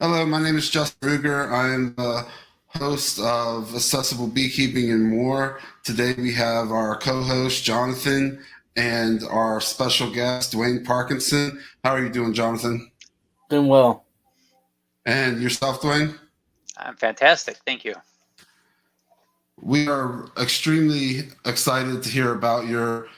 Hello, my name is Justin Ruger. I am the host of Accessible Beekeeping and More. Today we have our co-host Jonathan and our special guest Dwayne Parkinson. How are you doing, Jonathan? Doing well. And yourself, Dwayne? I'm fantastic. Thank you. We are extremely excited to hear about your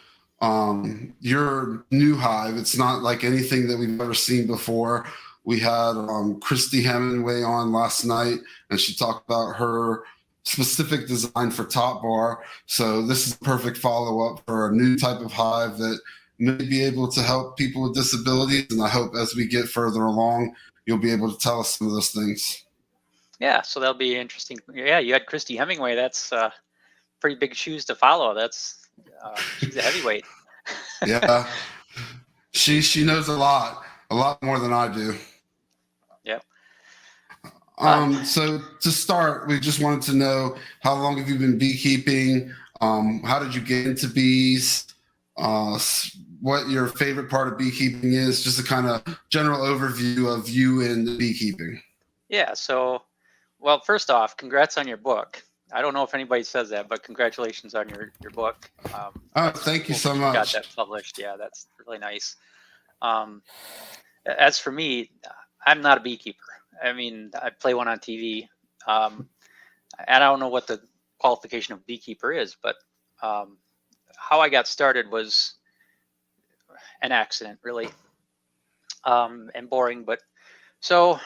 new hive. It's not like anything that we've ever seen before. We had Christy Hemingway on last night, and she talked about her specific design for Top Bar. So this is a perfect follow up for a new type of hive that may be able to help people with disabilities. And I hope as we get further along, you'll be able to tell us some of those things. Yeah, so that'll be interesting. Yeah, you had Christy Hemingway. That's pretty big shoes to follow. That's she's a heavyweight. Yeah, she knows a lot more than I do. Yep. Um, So to start, we just wanted to know how long have you been beekeeping? How did you get into bees? What your favorite part of beekeeping is? Just a kind of general overview of you and beekeeping. yeah. So, well, first off, congrats on your book. I don't know if anybody says that, but congratulations on your book. Oh, That's thank you cool so that you got much. that published. Yeah, that's really nice. Um, as for me, I'm not a beekeeper. I mean, I play one on TV, um, and I don't know what the qualification of beekeeper is, but um, how I got started was an accident, really, and boring. But so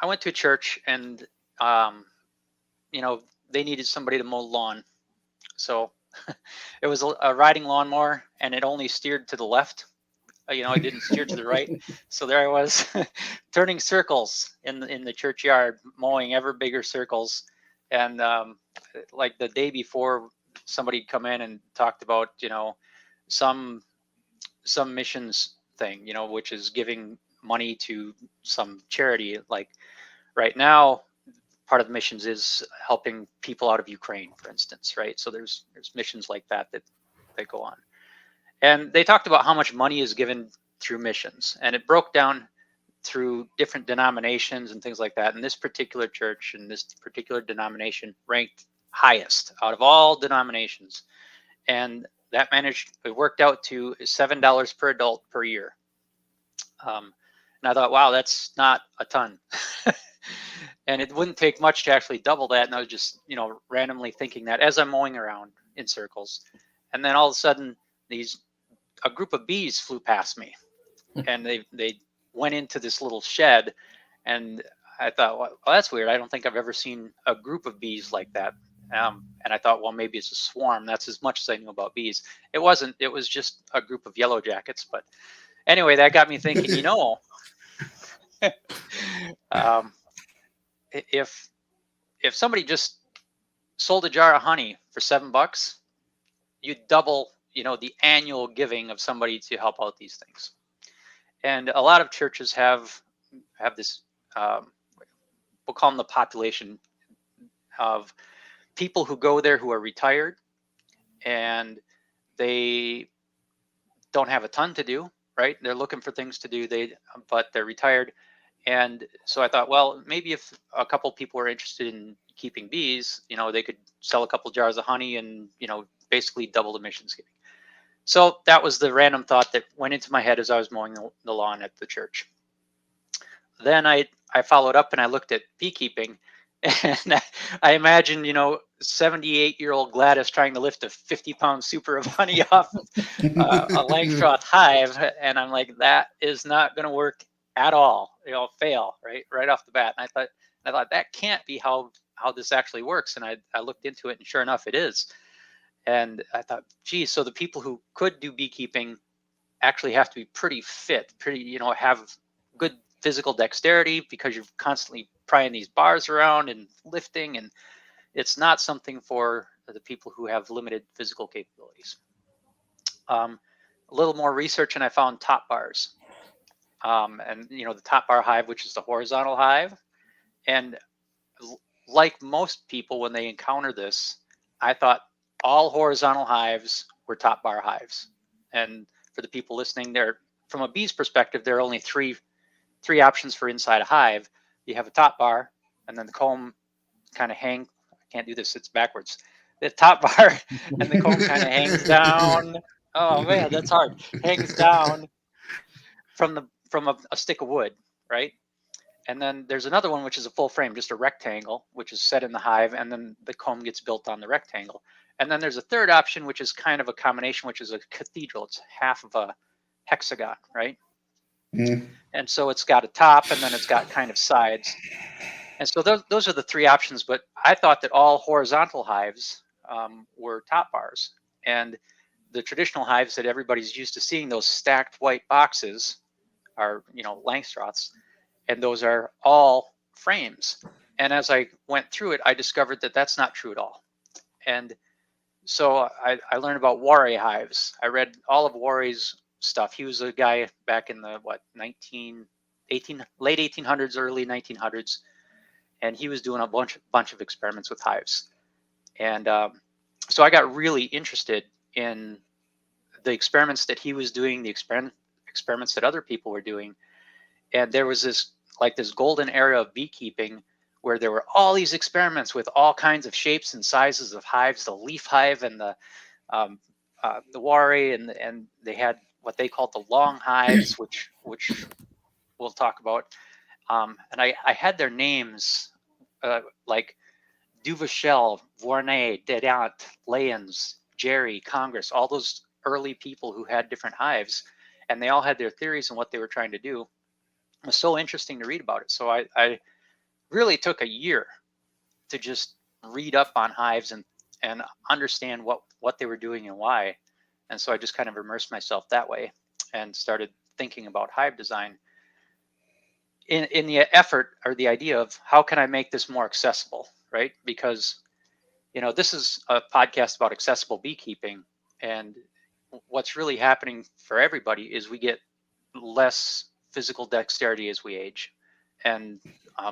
I went to a church, and um, you know they needed somebody to mow the lawn. So it was a riding lawnmower, and it only steered to the left. It didn't steer to the right. So there I was, turning circles in the churchyard, mowing ever bigger circles. And like the day before, somebody'd come in and talked about some some missions thing, which is giving money to some charity. Like right now, part of the missions is helping people out of Ukraine, for instance, right? So there's missions like that go on. And they talked about how much money is given through missions, and it broke down through different denominations and things like that. And this particular church and this particular denomination ranked highest out of all denominations, and it worked out to $7 per adult per year. And I thought, wow, that's not a ton. And it wouldn't take much to actually double that. And I was just, randomly thinking that as I'm mowing around in circles. And then all of a sudden, a group of bees flew past me, and they went into this little shed. And I thought, well, that's weird. I don't think I've ever seen a group of bees like that. And I thought, well, maybe it's a swarm. That's as much as I knew about bees. It wasn't. It was just a group of yellow jackets. But anyway, that got me thinking. Um, if if somebody just sold a jar of honey for $7, you double, the annual giving of somebody to help out these things. And a lot of churches have this. We'll call them the population of people who go there who are retired, and they don't have a ton to do. Right? They're looking for things to do. But they're retired. And so I thought, well, maybe if a couple people were interested in keeping bees, they could sell a couple jars of honey and, basically double the missions giving. So that was the random thought that went into my head as I was mowing the lawn at the church. Then I followed up and I looked at beekeeping, and I imagined, 78-year-old Gladys trying to lift a 50-pound super of honey off a Langstroth hive. And I'm like, that is not going to work at all, fail right off the bat. And I thought that can't be how this actually works. And I looked into it, and sure enough, it is. And I thought, geez, so the people who could do beekeeping actually have to be pretty fit, have good physical dexterity, because you're constantly prying these bars around and lifting. And it's not something for the people who have limited physical capabilities. A little more research, and I found top bars. And the top bar hive, which is the horizontal hive. And like most people, when they encounter this, I thought all horizontal hives were top bar hives. And for the people listening, from a bee's perspective, there are only three three options for inside a hive. You have a top bar, and then the comb kind of hang. I can't do this; it's backwards. The top bar and the comb kind of hangs down. Oh man, that's hard. Hangs down from a stick of wood, right? And then there's another one which is a full frame, just a rectangle, which is set in the hive, and then the comb gets built on the rectangle. And then there's a third option, which is kind of a combination, which is a cathedral. It's half of a hexagon, right? Mm. And so it's got a top, and then it's got kind of sides. And so those are the three options. But I thought that all horizontal hives were top bars. And the traditional hives that everybody's used to seeing, those stacked white boxes, are, Langstroths, and those are all frames. And as I went through it, I discovered that that's not true at all. And so I learned about Warre hives. I read all of Warre's stuff. He was a guy back in the late 1800s, early 1900s, and he was doing a bunch of experiments with hives. And so I got really interested in the experiments that he was doing, the experiments that other people were doing. And there was this golden era of beekeeping where there were all these experiments with all kinds of shapes and sizes of hives, the leaf hive and the Warre, and they had what they called the long hives, which we'll talk about. And I had their names like Duvachel, Vournay, Dedant, Layens, Jerry, Congress, all those early people who had different hives, and they all had their theories and what they were trying to do. It was so interesting to read about it. So I really took a year to just read up on hives and understand what they were doing and why. And so I just kind of immersed myself that way and started thinking about hive design in the effort or the idea of how can I make this more accessible, right? Because, this is a podcast about accessible beekeeping, and what's really happening for everybody is we get less physical dexterity as we age. And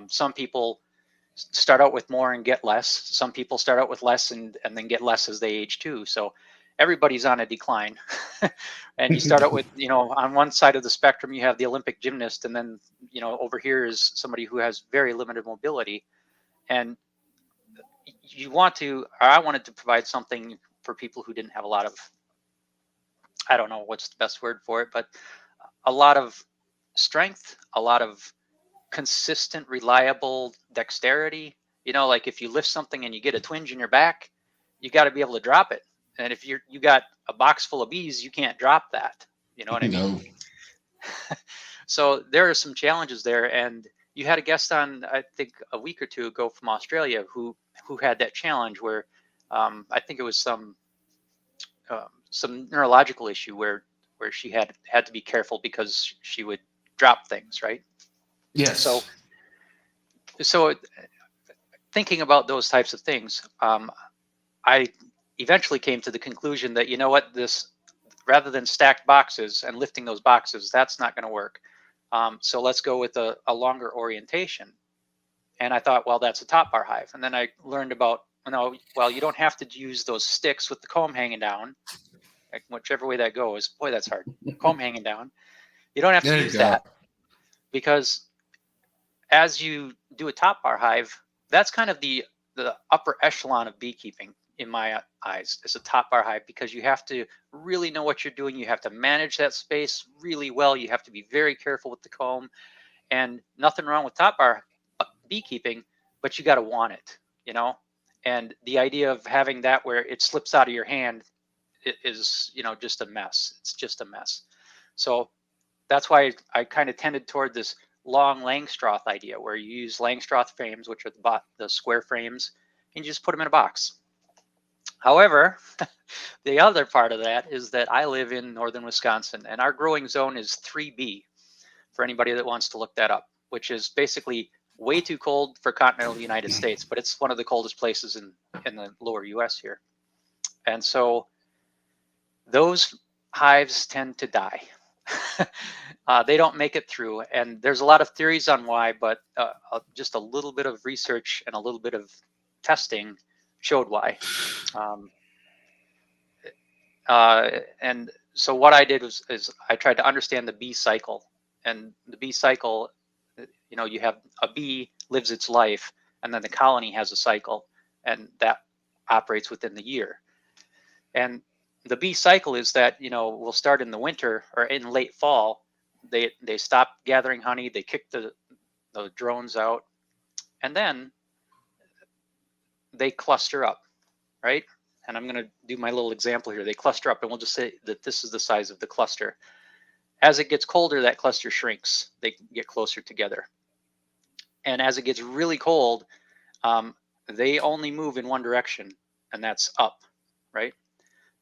some people start out with more and get less. Some people start out with less and then get less as they age too. So everybody's on a decline. And you start out with, on one side of the spectrum, you have the Olympic gymnast, and then, over here is somebody who has very limited mobility. And I wanted to provide something for people who didn't have a lot of, I don't know what's the best word for it, but a lot of strength, a lot of consistent, reliable dexterity. Like if you lift something and you get a twinge in your back, you got to be able to drop it. And if you got a box full of bees, you can't drop that. You know what I mean? No. So there are some challenges there. And you had a guest on, I think, a week or two ago from Australia who had that challenge where I think it was some neurological issue where she had to be careful because she would drop things, right? Yes. So thinking about those types of things, I eventually came to the conclusion that, this, rather than stacked boxes and lifting those boxes, that's not going to work. So let's go with a longer orientation. And I thought, well, that's a top bar hive. And then I learned about, you don't have to use those sticks with the comb hanging down, like whichever way that goes. Boy, that's hard. Comb hanging down. You don't have to use that, because as you do a top bar hive, that's kind of the upper echelon of beekeeping in my eyes. It's a top bar hive because you have to really know what you're doing. You have to manage that space really well. You have to be very careful with the comb, and nothing wrong with top bar beekeeping, but you got to want it, and the idea of having that where it slips out of your hand is, just a mess. It's just a mess. So that's why I kind of tended toward this long Langstroth idea, where you use Langstroth frames, which are the square frames, and you just put them in a box. However, the other part of that is that I live in northern Wisconsin, and our growing zone is 3B, for anybody that wants to look that up, which is basically way too cold for continental United States, but it's one of the coldest places in the lower US here. And so those hives tend to die. They don't make it through, and there's a lot of theories on why, but just a little bit of research and a little bit of testing showed why. And so what I did is I tried to understand the bee cycle, and the bee cycle You know, you have a bee lives its life, and then the colony has a cycle, and that operates within the year. And the bee cycle is that, you know, we'll start in the winter or in late fall. They stop gathering honey, they kick the drones out, and then they cluster up, right? And I'm going to do my little example here. They cluster up, and we'll just say that this is the size of the cluster. As it gets colder, that cluster shrinks. They get closer together. And as it gets really cold, they only move in one direction, and that's up, right?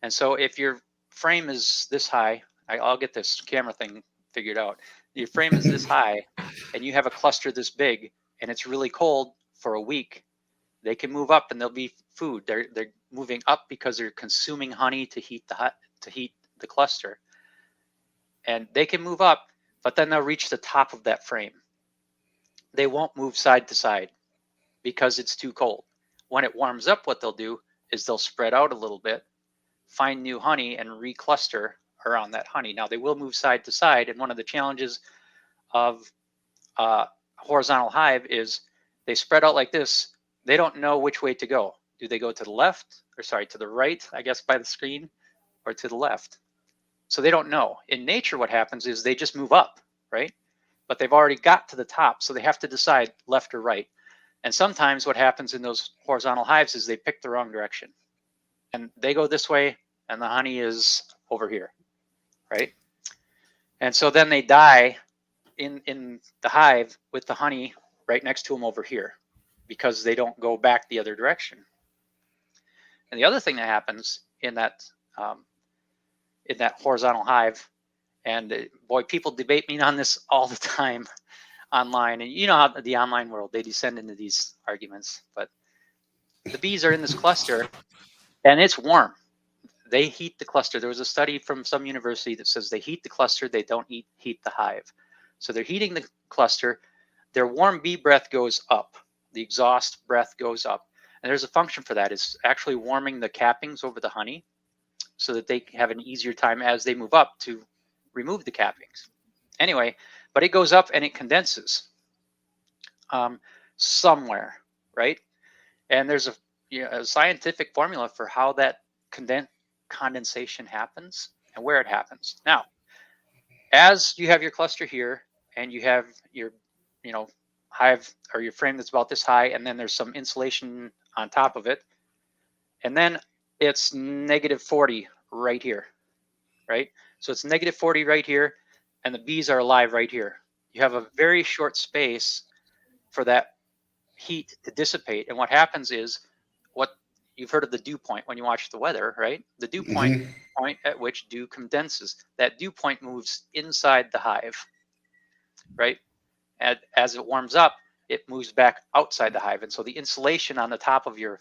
And so if your frame is this high, I'll get this camera thing figured out. Your frame is this high, and you have a cluster this big, and it's really cold for a week, they can move up, and there'll be food. They're moving up because they're consuming honey to heat the cluster, and they can move up, but then they'll reach the top of that frame. They won't move side to side because it's too cold. When it warms up, what they'll do is they'll spread out a little bit, find new honey, and recluster around that honey. Now, they will move side to side, and one of the challenges of horizontal hive is they spread out like this. They don't know which way to go. Do they go to the left, or sorry, to the right, I guess, by the screen, or to the left? So they don't know. In nature, what happens is they just move up, right? But they've already got to the top, so they have to decide left or right. And sometimes what happens in those horizontal hives is they pick the wrong direction. And they go this way, and the honey is over here, right? And so then they die in the hive with the honey right next to them over here because they don't go back the other direction. And the other thing that happens in that horizontal hive, and boy, people debate me on this all the time online, and you know how the online world, they descend into these arguments, but the bees are in this cluster and it's warm. They heat the cluster. There was a study from some university that says they heat the cluster, they don't heat the hive. So they're heating the cluster, their warm bee breath goes up, the exhaust breath goes up, and there's a function for that. It's actually warming the cappings over the honey so that they have an easier time as they move up to remove the cappings. Anyway, but it goes up and it condenses somewhere, right? And there's a scientific formula for how that condensation happens and where it happens. Now, as you have your cluster here and you have your, hive or your frame that's about this high, and then there's some insulation on top of it, and then it's -40 right here, right? So it's -40 right here, and the bees are alive right here. You have a very short space for that heat to dissipate. And what happens is, what you've heard of the dew point when you watch the weather, right? The dew point, point at which dew condenses. That dew point moves inside the hive, right? And as it warms up, it moves back outside the hive. And so the insulation on the top of your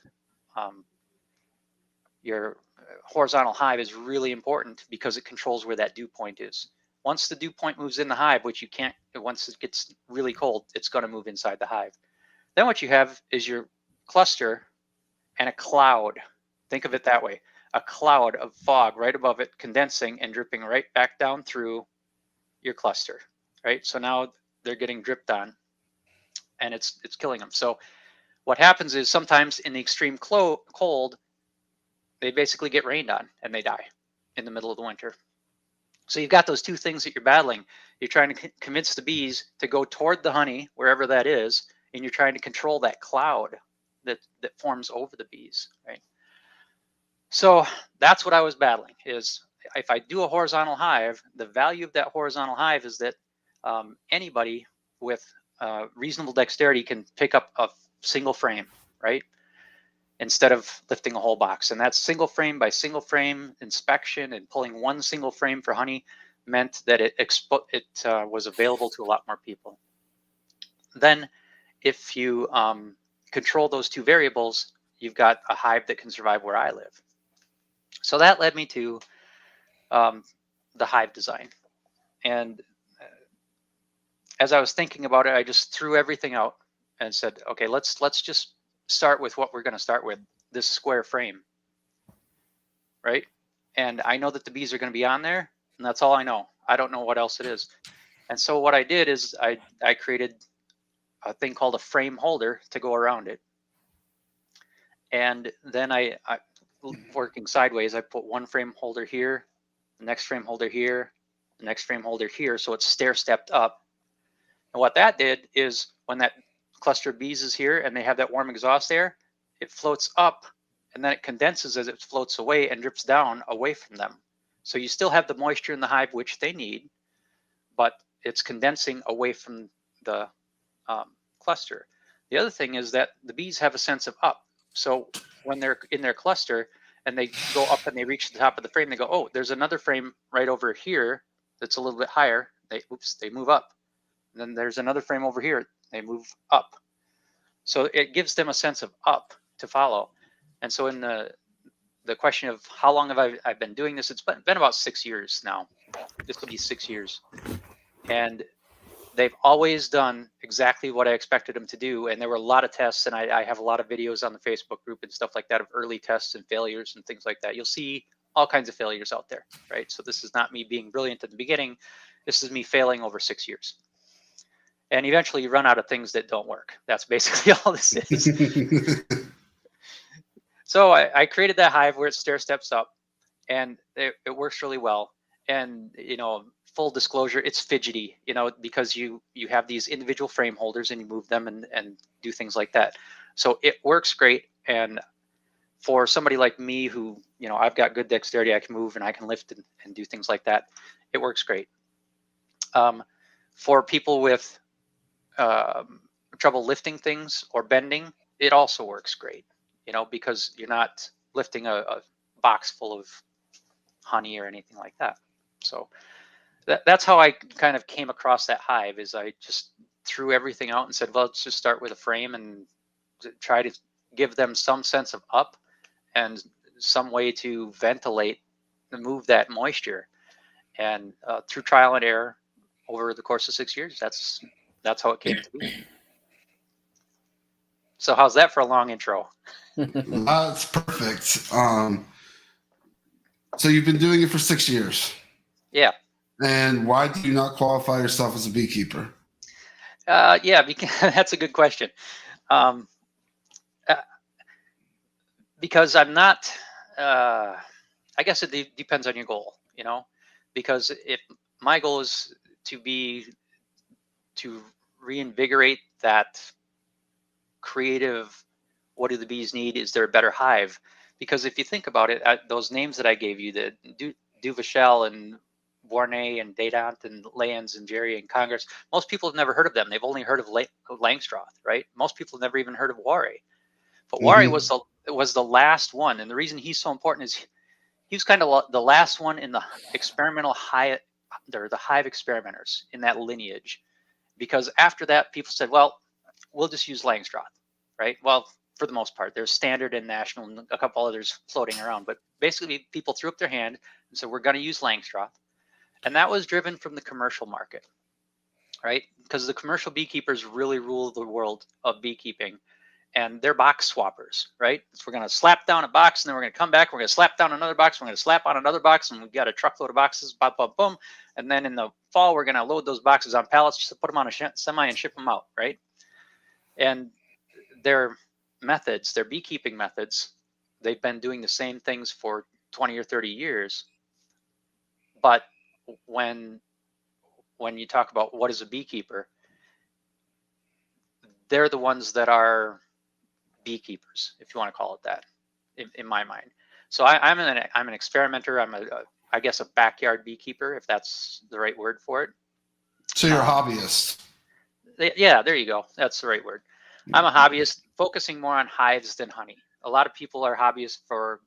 horizontal hive is really important because it controls where that dew point is. Once the dew point moves in the hive, which you can't, once it gets really cold, it's going to move inside the hive. Then what you have is your cluster and a cloud. Think of it that way. A cloud of fog right above it, condensing and dripping right back down through your cluster, right? So now they're getting dripped on and it's killing them. So what happens is sometimes in the extreme cold, they basically get rained on and they die in the middle of the winter. So you've got those two things that you're battling. You're trying to convince the bees to go toward the honey, wherever that is, and you're trying to control that cloud that forms over the bees, right? So that's what I was battling, is if I do a horizontal hive, the value of that horizontal hive is that anybody with reasonable dexterity can pick up a single frame, right? Instead of lifting a whole box. And that's single frame by single frame inspection, and pulling one single frame for honey meant that it was available to a lot more people. Then if you control those two variables, you've got a hive that can survive where I live. So that led me to the hive design. And as I was thinking about it, I just threw everything out and said, okay, let's just start with what we're going to start with, this square frame, right? And I know that the bees are going to be on there, and that's all I know. I don't know what else it is. And so what I did is I created a thing called a frame holder to go around it. And then I working sideways, I put one frame holder here, the next frame holder here, the next frame holder here, so it's stair-stepped up. And what that did is when that cluster of bees is here and they have that warm exhaust air, it floats up and then it condenses as it floats away and drips down away from them. So you still have the moisture in the hive, which they need, but it's condensing away from the cluster. The other thing is that the bees have a sense of up. So when they're in their cluster and they go up and they reach the top of the frame, they go, oh, there's another frame right over here that's a little bit higher. They move up. And then there's another frame over here. They move up. So it gives them a sense of up to follow. And so in the question of how long have I been doing this, it's been about 6 years now. This will be 6 years. And they've always done exactly what I expected them to do. And there were a lot of tests, and I have a lot of videos on the Facebook group and stuff like that of early tests and failures and things like that. You'll see all kinds of failures out there, right? So this is not me being brilliant at the beginning. This is me failing over 6 years. And eventually you run out of things that don't work. That's basically all this is. So I created that hive where it stair steps up, and it works really well. And, you know, full disclosure, it's fidgety, you know, because you have these individual frame holders and you move them and do things like that. So it works great. And for somebody like me who, you know, I've got good dexterity, I can move and I can lift and do things like that, it works great. For people with trouble lifting things or bending, it also works great, you know, because you're not lifting a box full of honey or anything like that. So that's how I kind of came across that hive. Is I just threw everything out and said, well, let's just start with a frame and try to give them some sense of up and some way to ventilate and move that moisture. And through trial and error over the course of 6 years, that's how it came to be. So how's that for a long intro? That's perfect. So you've been doing it for 6 years. Yeah. And why do you not qualify yourself as a beekeeper? Yeah, that's a good question. Because I'm not, I guess it depends on your goal, you know, because if my goal is to reinvigorate that creative, what do the bees need? Is there a better hive? Because if you think about it, those names that I gave you, the Duvachel and Bornay and Dadant and Layens and Jerry and Congress, most people have never heard of them. They've only heard of Langstroth, right? Most people have never even heard of Wari. But Wari was the last one, and the reason he's so important is he was kind of the last one in the experimental hive, the hive experimenters in that lineage. Because after that, people said, well, we'll just use Langstroth, right? Well, for the most part, there's Standard and National and a couple others floating around. But basically, people threw up their hand and said, we're going to use Langstroth. And that was driven from the commercial market, right? Because the commercial beekeepers really rule the world of beekeeping. And they're box swappers, right? So we're going to slap down a box, and then we're going to come back. We're going to slap down another box. We're going to slap on another box, and we've got a truckload of boxes, boom, boom, boom. And then in the fall, we're going to load those boxes on pallets, just to put them on a semi and ship them out, right? And their methods, their beekeeping methods, they've been doing the same things for 20 or 30 years. But when you talk about what is a beekeeper, they're the ones that are beekeepers, if you want to call it that, in my mind. So I'm an experimenter. I'm I guess a backyard beekeeper, if that's the right word for it. So you're a hobbyist. Yeah, there you go. That's the right word. I'm a hobbyist, focusing more on hives than honey. A lot of people are hobbyists for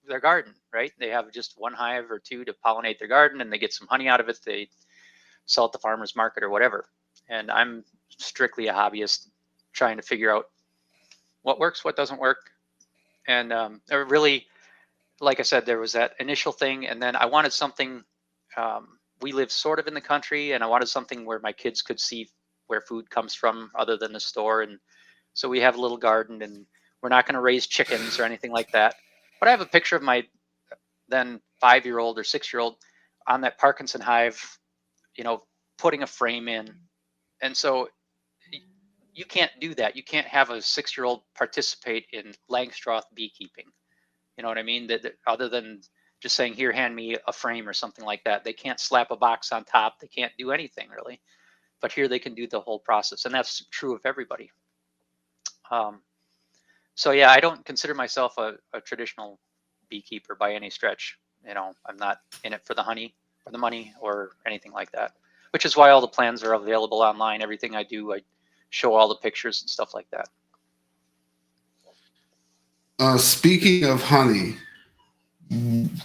their garden, right? They have just one hive or two to pollinate their garden, and they get some honey out of it. They sell at the farmer's market or whatever. And I'm strictly a hobbyist, trying to figure out what works, what doesn't work. And really, like I said, there was that initial thing, and then I wanted something. We live sort of in the country, and I wanted something where my kids could see where food comes from other than the store. And so we have a little garden, and we're not going to raise chickens or anything like that. But I have a picture of my then 5-year-old or 6-year-old on that Parkinson hive, you know, putting a frame in. And so you can't do that. You can't have a 6-year-old participate in Langstroth beekeeping. You know what I mean? That other than just saying, here, hand me a frame or something like that. They can't slap a box on top. They can't do anything really. But here they can do the whole process. And that's true of everybody. So yeah, I don't consider myself a traditional beekeeper by any stretch. You know, I'm not in it for the honey or the money or anything like that, which is why all the plans are available online. Everything I do, I show all the pictures and stuff like that. Speaking of honey,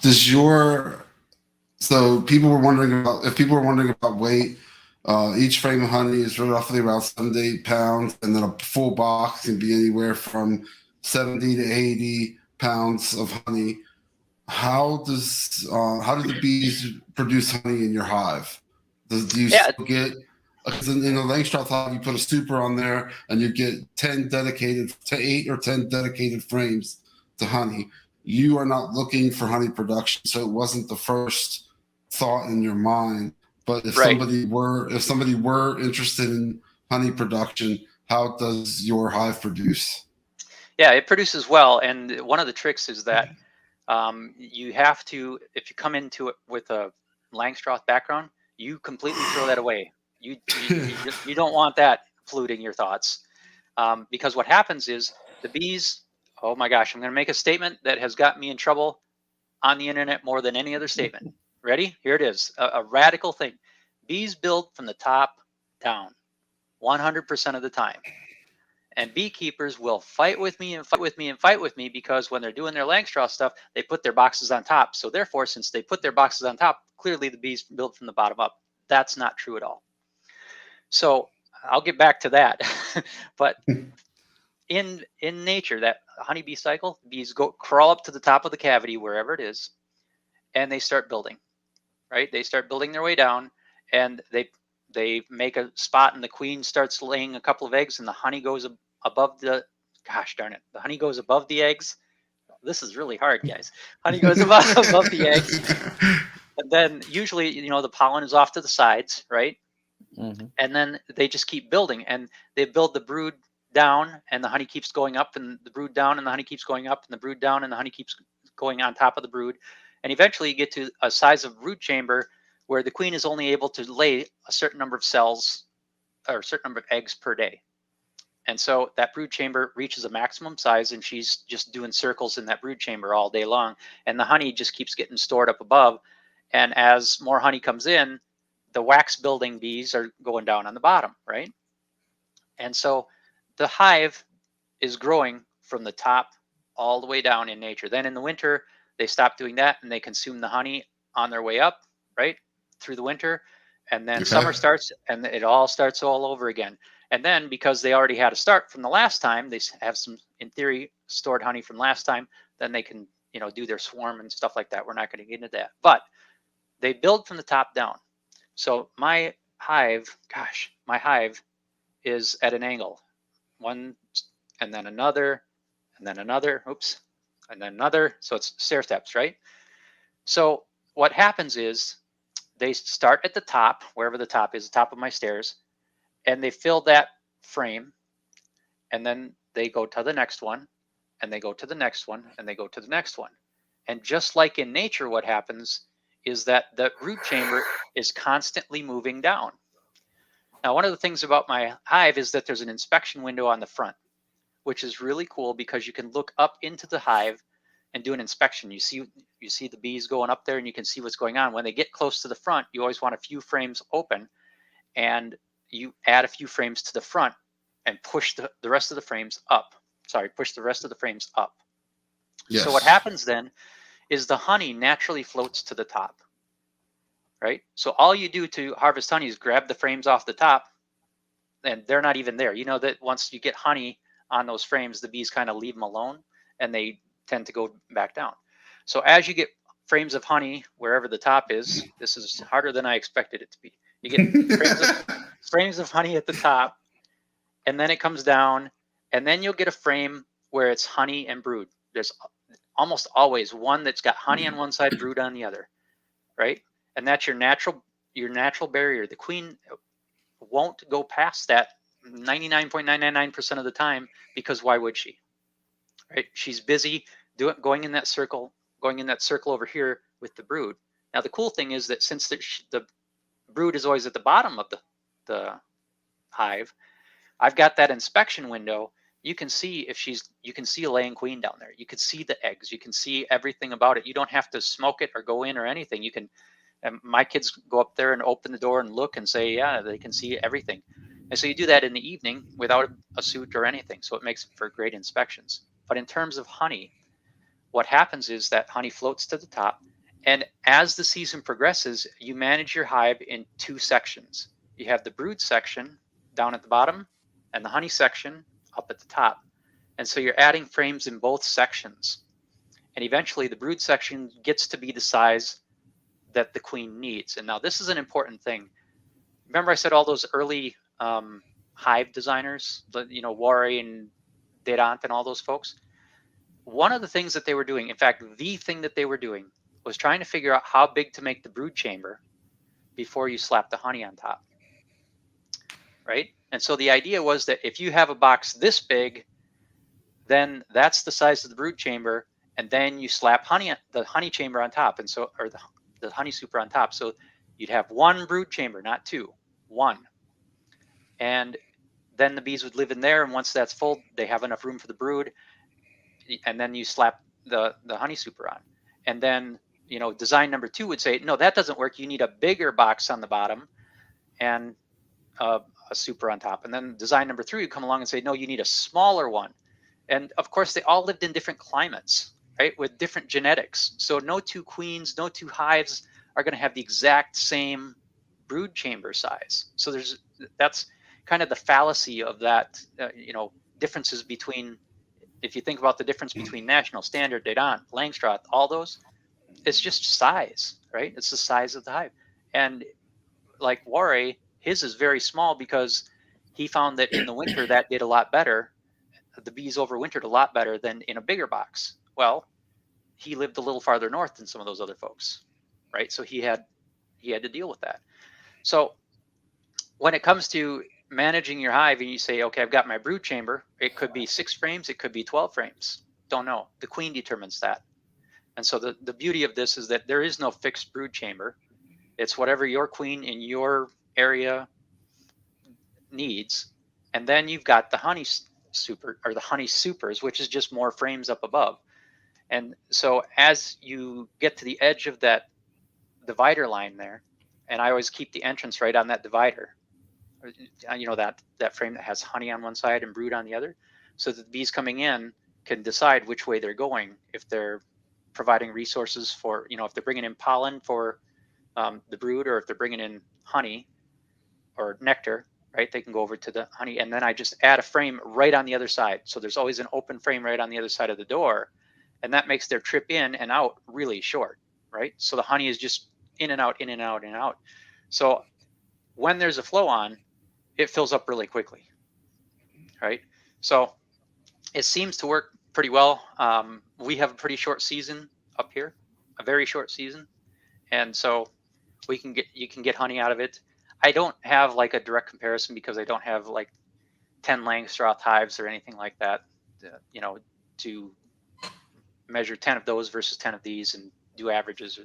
does your so people were wondering about if people were wondering about weight. Each frame of honey is roughly around 7 to 8 pounds, and then a full box can be anywhere from 70 to 80 pounds of honey. How do the bees produce honey in your hive? Do you Yeah, still get, because in a Langstroth hive you put a super on there and you get 10 dedicated to 8 or 10 dedicated frames to honey. You are not looking for honey production, so it wasn't the first thought in your mind. But if right. somebody were interested in honey production, how does your hive produce? Yeah, it produces well. And one of the tricks is that you have to, if you come into it with a Langstroth background, you completely throw that away. You don't want that polluting your thoughts, because what happens is the bees. Oh my gosh, I'm going to make a statement that has got me in trouble on the internet more than any other statement. Ready? Here it is. A radical thing. Bees build from the top down 100% of the time. And beekeepers will fight with me and fight with me and fight with me because when they're doing their Langstroth stuff, they put their boxes on top. So therefore, since they put their boxes on top, clearly the bees build from the bottom up. That's not true at all. So I'll get back to that. But in nature, that honeybee cycle, bees crawl up to the top of the cavity, wherever it is, and they start building, right? They start building their way down, and they make a spot, and the queen starts laying a couple of eggs, and the honey goes above the, gosh darn it, the honey goes above the eggs. This is really hard, guys. Honey goes above the eggs, and then usually, you know, the pollen is off to the sides, right? Mm-hmm. And then they just keep building, and they build the brood down, and the honey keeps going up, and the brood down, and the honey keeps going up, and the brood down, and the honey keeps going on top of the brood. And eventually you get to a size of brood chamber where the queen is only able to lay a certain number of cells or a certain number of eggs per day. And so that brood chamber reaches a maximum size, and she's just doing circles in that brood chamber all day long. And the honey just keeps getting stored up above. And as more honey comes in, the wax building bees are going down on the bottom, right? And so the hive is growing from the top all the way down in nature. Then in the winter, they stop doing that and they consume the honey on their way up, right? Through the winter. And then summer starts and it all starts all over again. And then because they already had a start from the last time, they have some, in theory, stored honey from last time, then they can, you know, do their swarm and stuff like that. We're not going to get into that. But they build from the top down. So my hive, gosh, my hive is at an angle. One and then another, and then another, oops, and then another. So it's stair steps, right? So what happens is they start at the top, wherever the top is, the top of my stairs, and they fill that frame, and then they go to the next one, and they go to the next one, and they go to the next one. And just like in nature, what happens is that the brood chamber is constantly moving down. Now, one of the things about my hive is that there's an inspection window on the front, which is really cool because you can look up into the hive and do an inspection. You see the bees going up there and you can see what's going on. When they get close to the front, you always want a few frames open, and you add a few frames to the front and push the rest of the frames up. Push the rest of the frames up. Yes. So what happens then is the honey naturally floats to the top, right? So all you do to harvest honey is grab the frames off the top, and they're not even there. You know that once you get honey on those frames, the bees kind of leave them alone and they tend to go back down. So as you get frames of honey wherever the top is, this is harder than I expected it to be. You get frames of honey at the top, and then it comes down, and then you'll get a frame where it's honey and brood. There's almost always one that's got honey on one side, brood on the other, right? And that's your natural barrier. The queen won't go past that 99.999% of the time, because why would she? Right? She's busy going in that circle over here with the brood. Now the cool thing is that since the brood is always at the bottom of the hive, I've got that inspection window. You can see you can see a laying queen down there. You can see the eggs. You can see everything about it. You don't have to smoke it or go in or anything. You can, and my kids go up there and open the door and look and say, yeah, they can see everything. And so you do that in the evening without a suit or anything. So it makes for great inspections. But in terms of honey, what happens is that honey floats to the top. And as the season progresses, you manage your hive in two sections. You have the brood section down at the bottom and the honey section up at the top. And so you're adding frames in both sections. And eventually the brood section gets to be the size that the queen needs. And now this is an important thing. Remember I said all those early hive designers, Warre and Dedant and all those folks? One of the things that they were doing, in fact, the thing that they were doing, was trying to figure out how big to make the brood chamber before you slap the honey on top, right? And so the idea was that if you have a box this big, then that's the size of the brood chamber, and then you slap the honey chamber on top, and so, or the honey super on top. So you'd have one brood chamber, not two, one. And then the bees would live in there, and once that's full, they have enough room for the brood, and then you slap the honey super on. And then, design number 2 would say, no, that doesn't work. You need a bigger box on the bottom and a super on top. And then design number 3 would come along and say, no, you need a smaller one. And of course, they all lived in different climates, right, with different genetics. So no two queens, no two hives are going to have the exact same brood chamber size. So that's kind of the fallacy of that, differences between, if you think about the difference between National, Standard, Dedant, Langstroth, all those, it's just size, right? It's the size of the hive. And like Warre, his is very small because he found that in the winter that did a lot better. The bees overwintered a lot better than in a bigger box. Well, he lived a little farther north than some of those other folks, right? So he had to deal with that. So when it comes to managing your hive and you say, okay, I've got my brood chamber, it could be 6 frames, it could be 12 frames. Don't know. The queen determines that. And so the beauty of this is that there is no fixed brood chamber. It's whatever your queen in your area needs. And then you've got the honey super, or the honey supers, which is just more frames up above. And so as you get to the edge of that divider line there, and I always keep the entrance right on that divider, that frame that has honey on one side and brood on the other, so that the bees coming in can decide which way they're going. If they're providing resources for, if they're bringing in pollen for the brood, or if they're bringing in honey or nectar, right, they can go over to the honey. And then I just add a frame right on the other side. So there's always an open frame right on the other side of the door. And that makes their trip in and out really short, right? So the honey is just in and out, in and out, in and out. So when there's a flow on, it fills up really quickly, right? So it seems to work pretty well. We have a pretty short season up here, a very short season. And so you can get honey out of it. I don't have like a direct comparison because I don't have like 10 Langstroth hives or anything like that, to measure 10 of those versus 10 of these and do averages.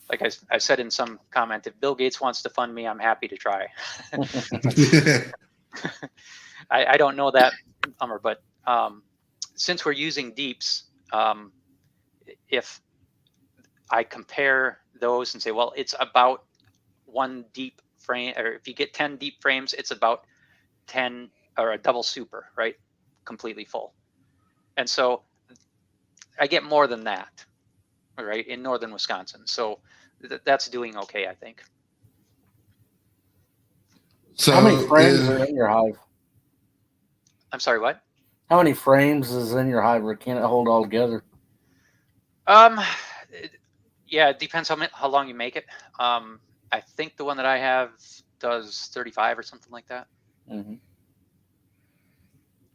Like I said in some comment, if Bill Gates wants to fund me, I'm happy to try. I don't know that number, but since we're using deeps, if I compare those and say, well, it's about 1 deep frame, or if you get 10 deep frames, it's about 10, or a double super, right? Completely full. And so I get more than that, right, in northern Wisconsin. So that's doing okay, I think. So how many frames are in your hive? I'm sorry, what? How many frames is in your hive, or can it hold all together? Yeah, it depends how long you make it. I think the one that I have does 35 or something like that. Mm-hmm.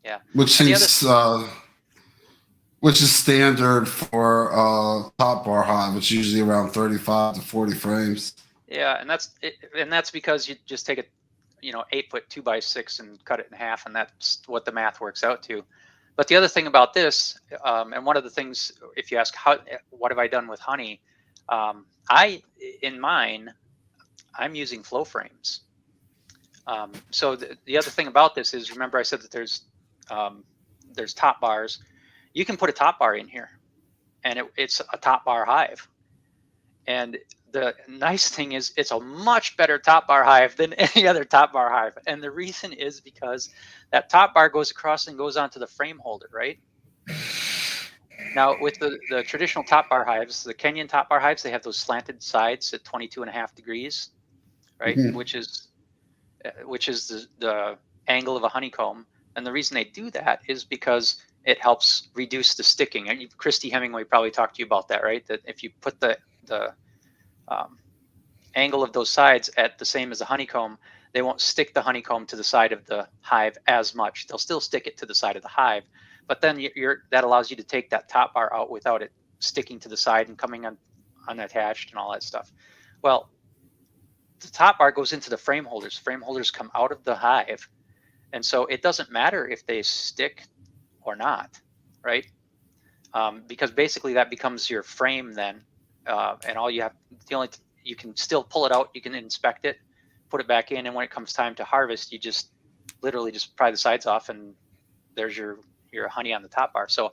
Yeah. Which is standard for top bar hive. It's usually around 35 to 40 frames. Yeah, and that's because you just take 8-foot 2x6 and cut it in half, and that's what the math works out to. But the other thing about this, and one of the things, if you ask what have I done with honey, in mine, I'm using flow frames. So the other thing about this is, remember I said that there's top bars. You can put a top bar in here, and it's a top bar hive. And the nice thing is, it's a much better top bar hive than any other top bar hive. And the reason is because that top bar goes across and goes onto the frame holder, right? Now, with the traditional top bar hives, the Kenyan top bar hives, they have those slanted sides at 22.5 degrees, right? Mhm. Which is the angle of a honeycomb. And the reason they do that is because it helps reduce the sticking. And Christy Hemingway probably talked to you about that, right? That if you put the angle of those sides at the same as a honeycomb, they won't stick the honeycomb to the side of the hive as much. They'll still stick it to the side of the hive, but then that allows you to take that top bar out without it sticking to the side and coming unattached and all that stuff. Well, the top bar goes into the frame holders. Frame holders come out of the hive, and so it doesn't matter if they stick or not, right? Because basically that becomes your frame then, and you can still pull it out. You can inspect it, put it back in, and when it comes time to harvest, you just literally just pry the sides off, and there's your honey on the top bar. So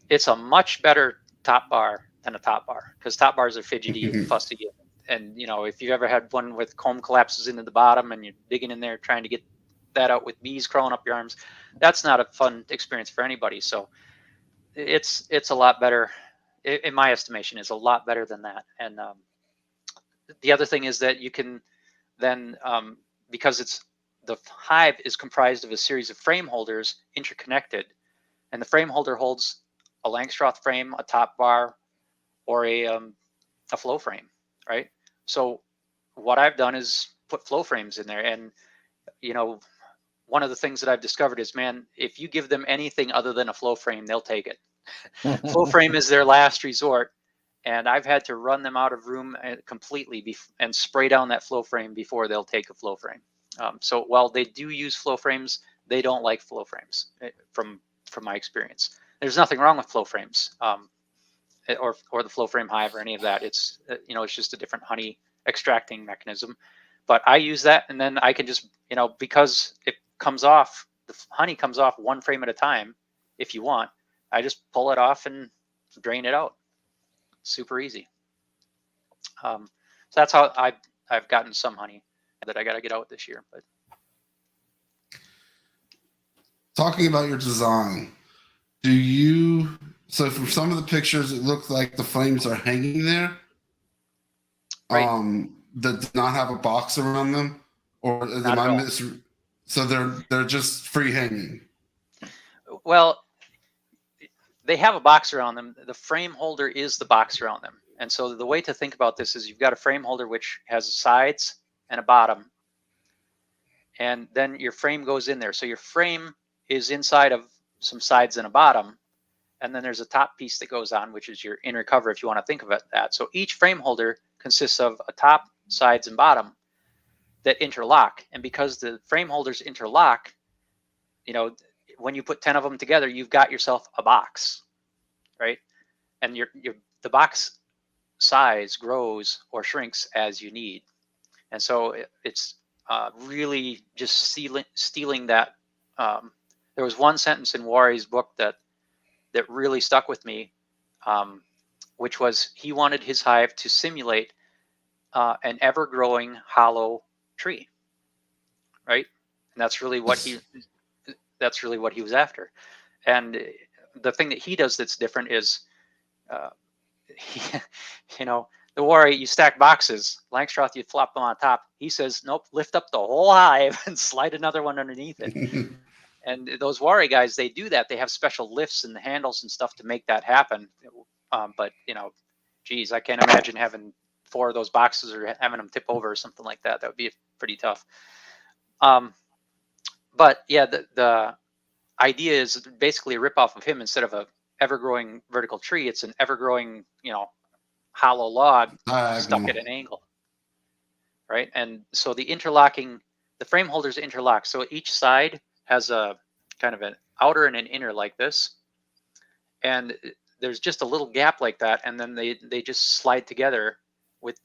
it's a much better top bar than a top bar, because top bars are fidgety and fussy. And if you've ever had one with comb collapses into the bottom and you're digging in there trying to get that out with bees crawling up your arms, that's not a fun experience for anybody. So it's a lot better, in my estimation, is a lot better than that. And the other thing is that you can then, because the hive is comprised of a series of frame holders interconnected, and the frame holder holds a Langstroth frame, a top bar, or a flow frame, right? So what I've done is put flow frames in there. And one of the things that I've discovered is, man, if you give them anything other than a flow frame, they'll take it. Flow frame is their last resort, and I've had to run them out of room completely and spray down that flow frame before they'll take a flow frame. So while they do use flow frames, they don't like flow frames, from my experience. There's nothing wrong with flow frames, or the flow frame hive or any of that. It's it's just a different honey extracting mechanism. But I use that, and then I can just because it comes off, the honey comes off one frame at a time. If you want, I just pull it off and drain it out. Super easy. So that's how I've gotten some honey that I got to get out this year. But Talking about your design, so from some of the pictures, it looked like the flames are hanging there, right. that do not have a box around them, or Not at all. So they're just free hanging. Well, they have a box around them. The frame holder is the box around them. And so the way to think about this is, you've got a frame holder which has sides and a bottom, and then your frame goes in there. So your frame is inside of some sides and a bottom, and then there's a top piece that goes on, which is your inner cover, if you want to think of it that. So each frame holder consists of a top, sides, and bottom that interlock. And because the frame holders interlock, when you put 10 of them together, you've got yourself a box, right? And the box size grows or shrinks as you need. And so it's really just stealing that. There was one sentence in Wari's book that really stuck with me, which was, he wanted his hive to simulate an ever-growing hollow tree, right? And that's really what he was after. And the thing that he does that's different is, the Wari, you stack boxes. Langstroth, you flop them on top. He says, nope, lift up the whole hive and slide another one underneath it. And those Wari guys, they do that. They have special lifts and handles and stuff to make that happen. But geez, I can't imagine having 4 of those boxes or having them tip over or something like that. That would be pretty tough. But yeah, the idea is basically a ripoff of him. Instead of a ever-growing vertical tree, it's an ever-growing, hollow log stuck at an angle. right? And so the frame holders interlock. So each side has a kind of an outer and an inner like this. And there's just a little gap like that. And then they just slide together with,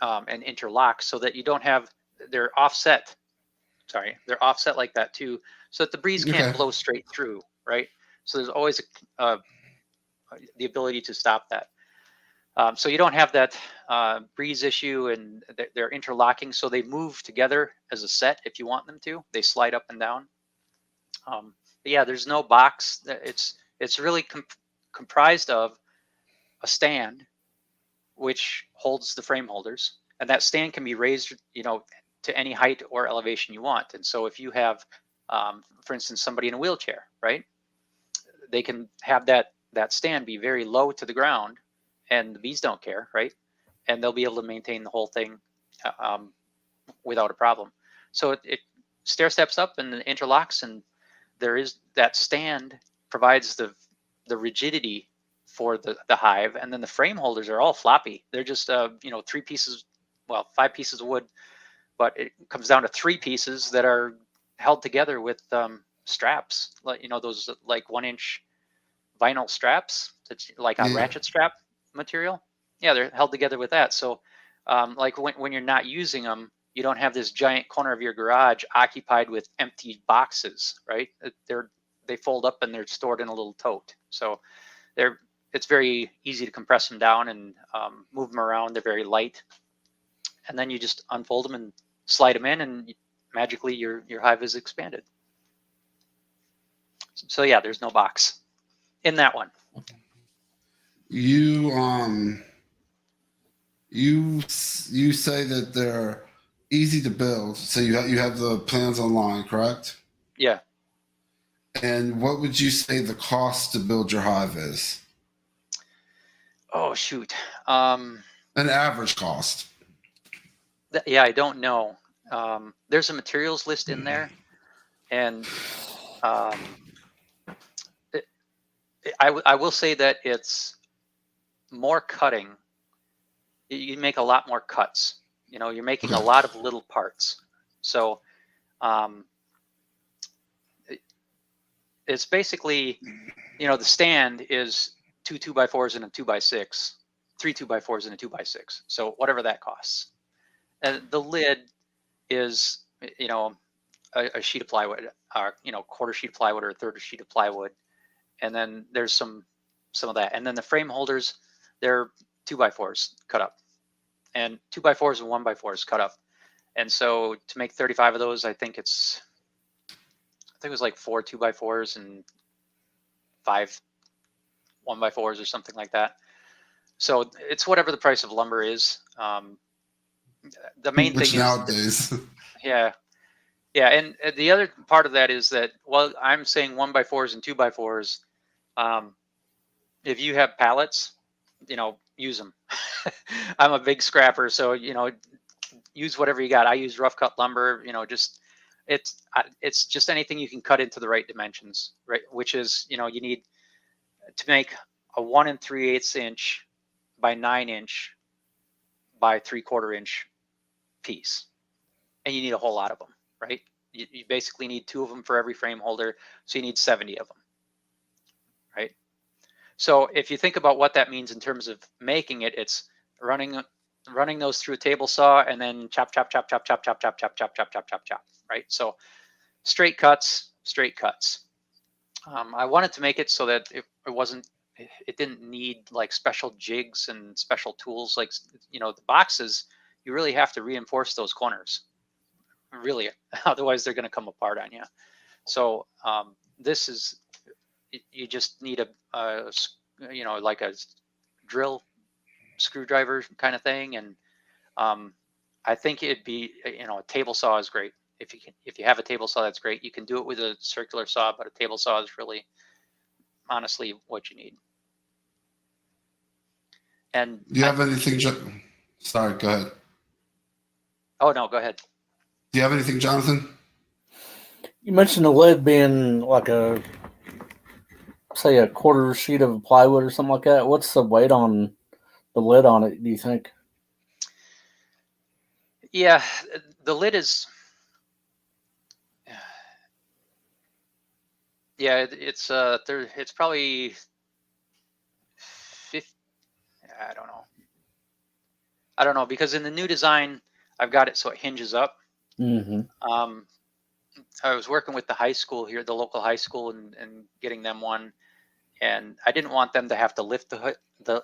and interlock so that you don't have, they're offset. Sorry, they're offset like that too, so that the breeze can't Okay. blow straight through, right? So there's always the ability to stop that. So you don't have that breeze issue, and they're interlocking, so they move together as a set if you want them to. They slide up and down. But yeah, there's no box. It's really comprised of a stand, which holds the frame holders, and that stand can be raised, to any height or elevation you want. And so if you have, for instance, somebody in a wheelchair, right, they can have that stand be very low to the ground, and the bees don't care, right, and they'll be able to maintain the whole thing without a problem. So it stair steps up and interlocks, and there is that stand provides the rigidity for the hive, and then the frame holders are all floppy. They're just 3 pieces, well, 5 pieces of wood, but it comes down to 3 pieces that are held together with straps, like those like 1-inch vinyl straps, that's like a Yeah. ratchet strap material. Yeah, they're held together with that. So like when you're not using them, you don't have this giant corner of your garage occupied with empty boxes, right? They fold up and they're stored in a little tote. So it's very easy to compress them down and move them around. They're very light, and then you just unfold them and slide them in, and magically your hive is expanded. So yeah, there's no box in that one. You you say that they're easy to build. So you have the plans online, correct? Yeah. And what would you say the cost to build your hive is? Oh shoot. An average cost. Yeah, I don't know. There's a materials list in there, and I will say that it's more cutting. You make a lot more cuts. You're making a Okay. lot of little parts. So it's basically, the stand is 2 2x4s and a 2x6, 3 2x4s and a 2x6. So whatever that costs. And the lid is, a sheet of plywood, or quarter sheet of plywood or a third sheet of plywood, and then there's some of that, and then the frame holders, they're 2x4s cut up, and 2x4s and 1x4s cut up, and so to make 35 of those, I think it was like 4 2x4s and 5 1x4s or something like that. So it's whatever the price of lumber is. The main Which thing is nowadays. yeah. Yeah, and the other part of that is that, well, I'm saying 1x4s and 2x4s. If you have pallets, use them. I'm a big scrapper, so use whatever you got. I use rough cut lumber. It's just anything you can cut into the right dimensions, right? Which is, you need to make a 1 3/8 inch by 9 inch by 3/4 inch piece, and you need a whole lot of them, right? You basically need 2 of them for every frame holder, so you need 70 of them, right? So if you think about what that means in terms of making it, it's running those through a table saw and then chop, chop, chop, chop, chop, chop, chop, chop, chop, chop, chop, chop, chop, right? So straight cuts, straight cuts. I wanted to make it so that it didn't need like special jigs and special tools. Like, the boxes, you really have to reinforce those corners, really, otherwise they're going to come apart on you. So this is, you just need like a drill screwdriver kind of thing, and I think it'd be, a table saw is great. If you have a table saw, that's great. You can do it with a circular saw, but a table saw is really honestly what you need. And Do you have anything? Sorry, go ahead. oh no, go ahead. Do you have anything, Jonathan? You mentioned the lid being like say a quarter sheet of plywood or something like that. What's the weight on the lid on it, do you think? Yeah, the lid is. Yeah, it's probably 50. I don't know. I don't know because in the new design, I've got it so it hinges up. Mm-hmm. I was working with the high school here, the local high school, and getting them one, and I didn't want them to have to lift the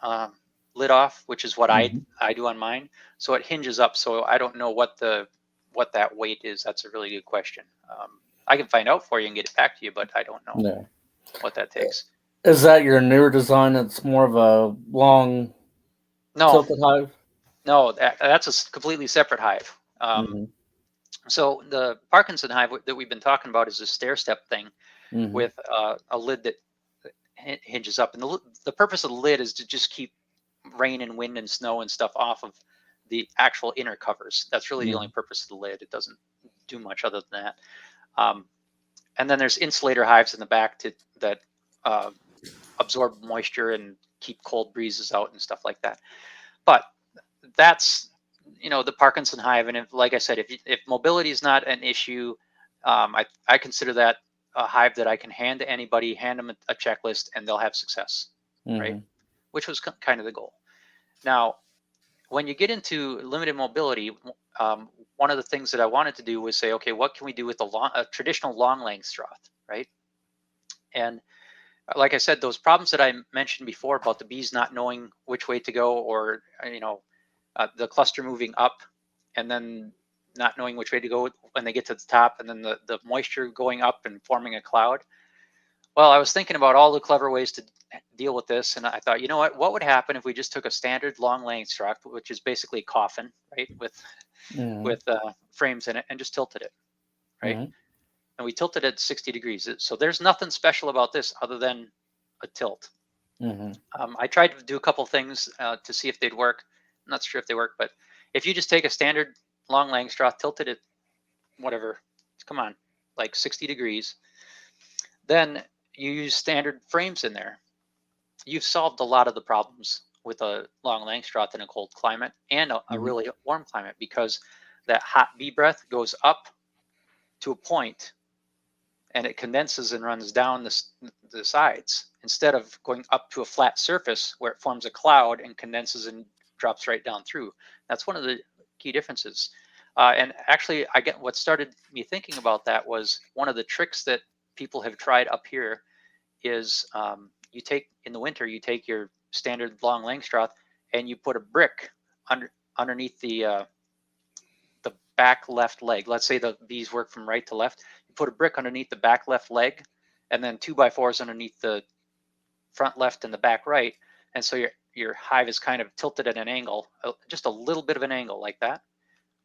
um, lid off, which is what Mm-hmm. I do on mine. So it hinges up. So I don't know what that weight is. That's a really good question. I can find out for you and get it back to you, but I don't know Yeah. what that takes. Is that your newer design? It's more of a long No, tilted hive. no, that's a completely separate hive. Mm-hmm. So the Parkinson hive that we've been talking about is a stair step thing Mm-hmm. with a lid that hinges up, and the purpose of the lid is to just keep rain and wind and snow and stuff off of the actual inner covers. That's really the only purpose of the lid. It doesn't do much other than that. And then there's insulator hives in the back that uh, absorb moisture and keep cold breezes out and stuff like that. But that's the Parkinson hive, and like I said, if mobility is not an issue, I consider that a hive that I can hand to anybody, hand them a checklist, and they'll have success, right? Mm-hmm. Which was kind of the goal. Now, when you get into limited mobility, one of the things that I wanted to do was say, okay, what can we do with a traditional long Langstroth, right? And like I said, those problems that I mentioned before about the bees not knowing which way to go, or the cluster moving up and then not knowing which way to go when they get to the top, and then the moisture going up and forming a cloud. Well, I was thinking about all the clever ways to deal with this, and I thought, you know what would happen if we just took a standard long Langstroth, which is basically a coffin, right, Mm-hmm. with frames in it, and just tilted it, right? Mm-hmm. And we tilted it 60 degrees. So there's nothing special about this other than a tilt. Mm-hmm. I tried to do a couple things to see if they'd work. I'm not sure if they work, but if you just take a standard long Langstroth, tilted it, whatever, come on, like 60 degrees, then you use standard frames in there. You've solved a lot of the problems with a long Langstroth in a cold climate and a Mm-hmm. really warm climate, because that hot bee breath goes up to a point and it condenses and runs down the sides instead of going up to a flat surface where it forms a cloud and condenses and drops right down through. That's one of the key differences. And actually, I get what started me thinking about that was one of the tricks that people have tried up here is you take in the winter, you take your standard long Langstroth and you put a brick underneath the back left leg. Let's say the bees work from right to left. You put a brick underneath the back left leg, and then 2x4s underneath the front left and the back right. And so your hive is kind of tilted at an angle, just a little bit of an angle like that.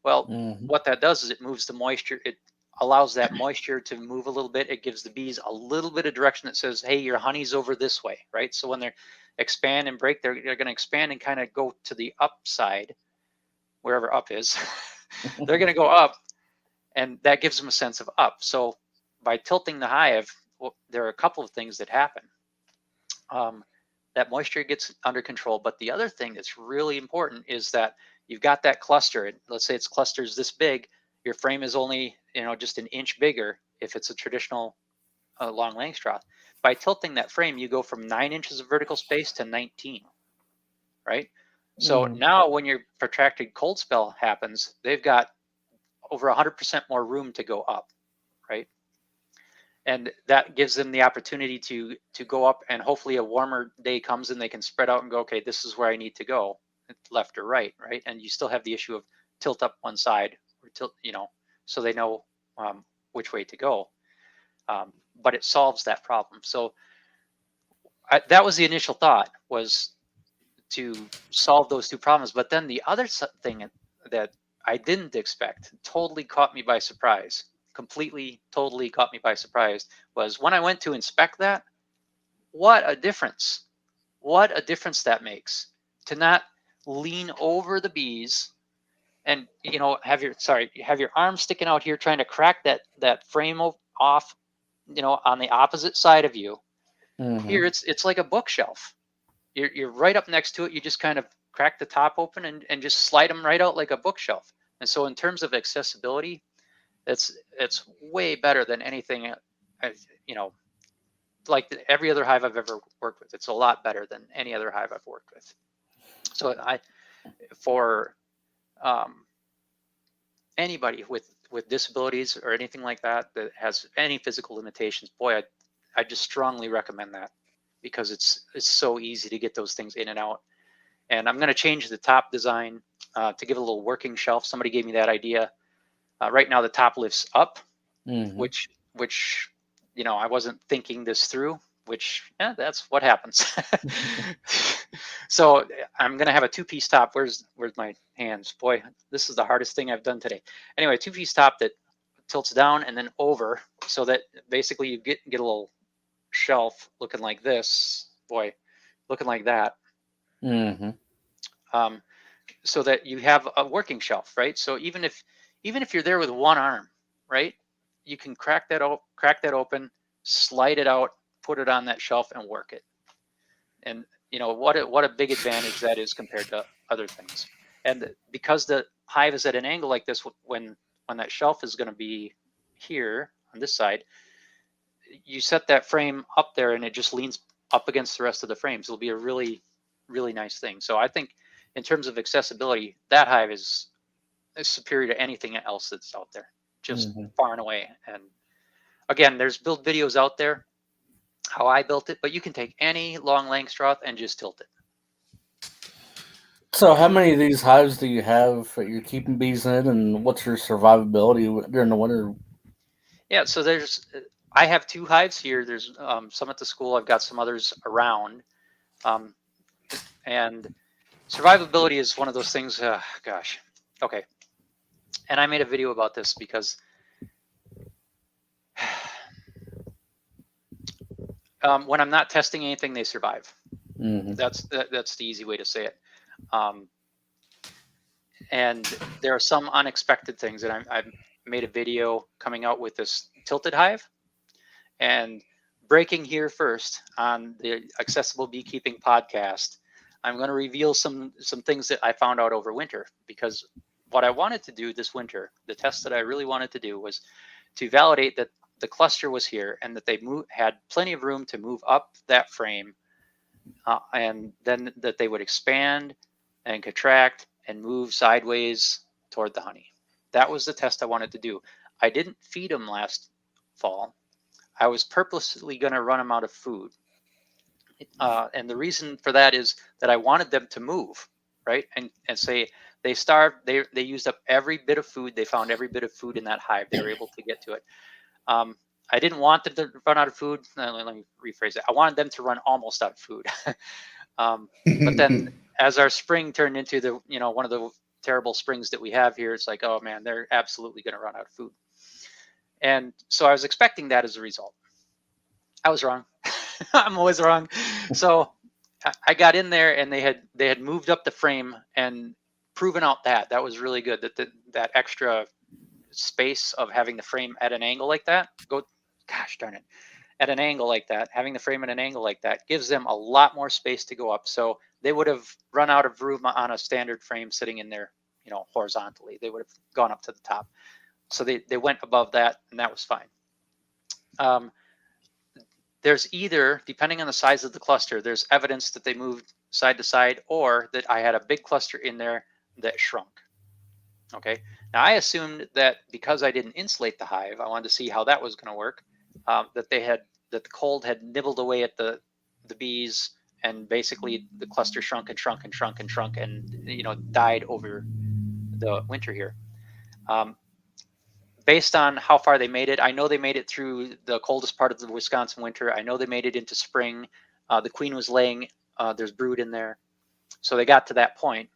Well, Mm-hmm. what that does is it moves the moisture. It allows that moisture to move a little bit. It gives the bees a little bit of direction that says, hey, your honey's over this way, right? So when they expand and break, they're going to expand and kind of go to the upside, wherever up is. They're going to go up, and that gives them a sense of up. So by tilting the hive, well, there are a couple of things that happen. That moisture gets under control, but the other thing that's really important is that you've got that cluster. Let's say it's clusters this big. Your frame is only just an inch bigger if it's a traditional long Langstroth. By tilting that frame, you go from 9 inches of vertical space to 19, right? So Mm-hmm. now when your protracted cold spell happens, they've got over 100% more room to go up, right? And that gives them the opportunity to go up, and hopefully a warmer day comes and they can spread out and go, okay, this is where I need to go, left or right, right? And you still have the issue of tilt up one side or tilt, so they know which way to go. But it solves that problem. So that was the initial thought, was to solve those two problems. But then the other thing that I didn't expect, totally caught me by surprise, completely, totally caught me by surprise, was when I went to inspect that, what a difference. What a difference that makes to not lean over the bees and have your arm sticking out here trying to crack that frame off, on the opposite side of you. Mm-hmm. Here it's like a bookshelf. You're right up next to it. You just kind of crack the top open and just slide them right out like a bookshelf. And so in terms of accessibility, it's way better than anything like every other hive I've ever worked with. It's a lot better than any other hive I've worked with. So for anybody with disabilities or anything like that has any physical limitations, boy, I just strongly recommend that, because it's so easy to get those things in and out. And I'm going to change the top design to give it a little working shelf. Somebody gave me that idea. Right now the top lifts up, which I wasn't thinking this through, that's what happens. So I'm going to have a two-piece top. Where's my hands? Boy, this is the hardest thing I've done today. Anyway, two-piece top that tilts down and then over, so that basically you get a little shelf looking like this. Boy, looking like that. So that you have a working shelf, right? So even if you're there with one arm, right, you can crack that open, slide it out, put it on that shelf, and work it. And what a big advantage that is compared to other things. And because the hive is at an angle like this, when that shelf is going to be here on this side, you set that frame up there and it just leans up against the rest of the frames. It'll be a really, really nice thing. So I think in terms of accessibility, that hive is superior to anything else that's out there, just far and away. And again, there's build videos out there how I built it, but you can take any long Langstroth and just tilt it. So how many of these hives do you have that you're keeping bees in, and what's your survivability during the winter? Yeah, so I have 2 hives here. There's some at the school. I've got some others around. And survivability is one of those things, gosh. Okay. And I made a video about this because when I'm not testing anything, they survive. That's the easy way to say it. And there are some unexpected things. And I made a video coming out with this tilted hive. And breaking here first on the Accessible Beekeeping podcast, I'm going to reveal some things that I found out over winter, because what I wanted to do this winter, the test that I really wanted to do, was to validate that the cluster was here and that they had plenty of room to move up that frame, and then that they would expand and contract and move sideways toward the honey. That was the test I wanted to do. I didn't feed them last fall. I was purposely going to run them out of food. And the reason for that is that I wanted them to move, right? And say they starved, they used up every bit of food. They found every bit of food in that hive. They were able to get to it. I didn't want them to run out of food. Let me rephrase it. I wanted them to run almost out of food. But then as our spring turned into the, one of the terrible springs that we have here, it's like, oh man, they're absolutely going to run out of food. And so I was expecting that as a result. I was wrong. I'm always wrong. So I got in there and they had moved up the frame and proven out that was really good. That extra space of having the frame at an angle like that, gosh darn it, at an angle like that, having the frame at an angle like that gives them a lot more space to go up. So they would have run out of room on a standard frame sitting in there, horizontally. They would have gone up to the top. So they went above that, and that was fine. There's either, depending on the size of the cluster, there's evidence that they moved side to side, or that I had a big cluster in there that shrunk. Okay. Now I assumed that because I didn't insulate the hive, I wanted to see how that was going to work. That the cold had nibbled away at the bees, and basically the cluster shrunk and shrunk and shrunk and shrunk and died over the winter here. Based on how far they made it, I know they made it through the coldest part of the Wisconsin winter. I know they made it into spring. The queen was laying. There's brood in there. So they got to that point,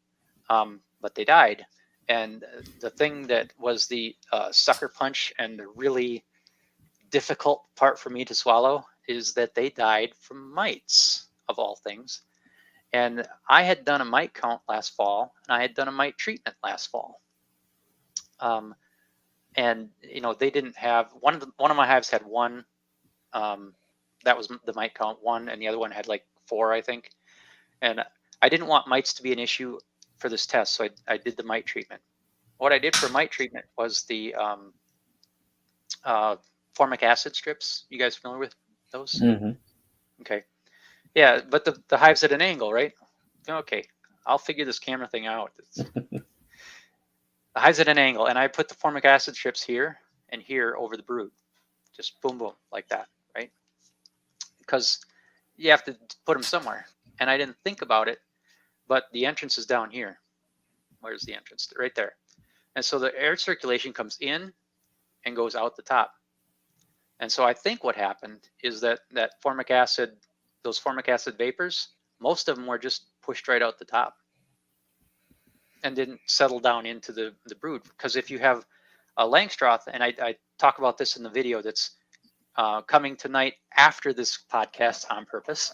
but they died. And the thing that was the sucker punch and the really difficult part for me to swallow is that they died from mites, of all things. And I had done a mite count last fall, and I had done a mite treatment last fall. And they didn't have one of my hives had one. That was the mite count 1, and the other one had like 4, I think. And I didn't want mites to be an issue for this test, so I did the mite treatment. What I did for mite treatment was the formic acid strips. You guys familiar with those? Mm-hmm. Okay. Yeah, but the hive's at an angle, right? Okay, I'll figure this camera thing out. The hive's at an angle, and I put the formic acid strips here and here over the brood. Just boom, boom, like that, right? Because you have to put them somewhere. And I didn't think about it, but the entrance is down here. Where's the entrance? Right there. And so the air circulation comes in and goes out the top. And so I think what happened is that formic acid, those formic acid vapors, most of them were just pushed right out the top and didn't settle down into the brood. Because if you have a Langstroth, and I talk about this in the video that's coming tonight after this podcast on purpose.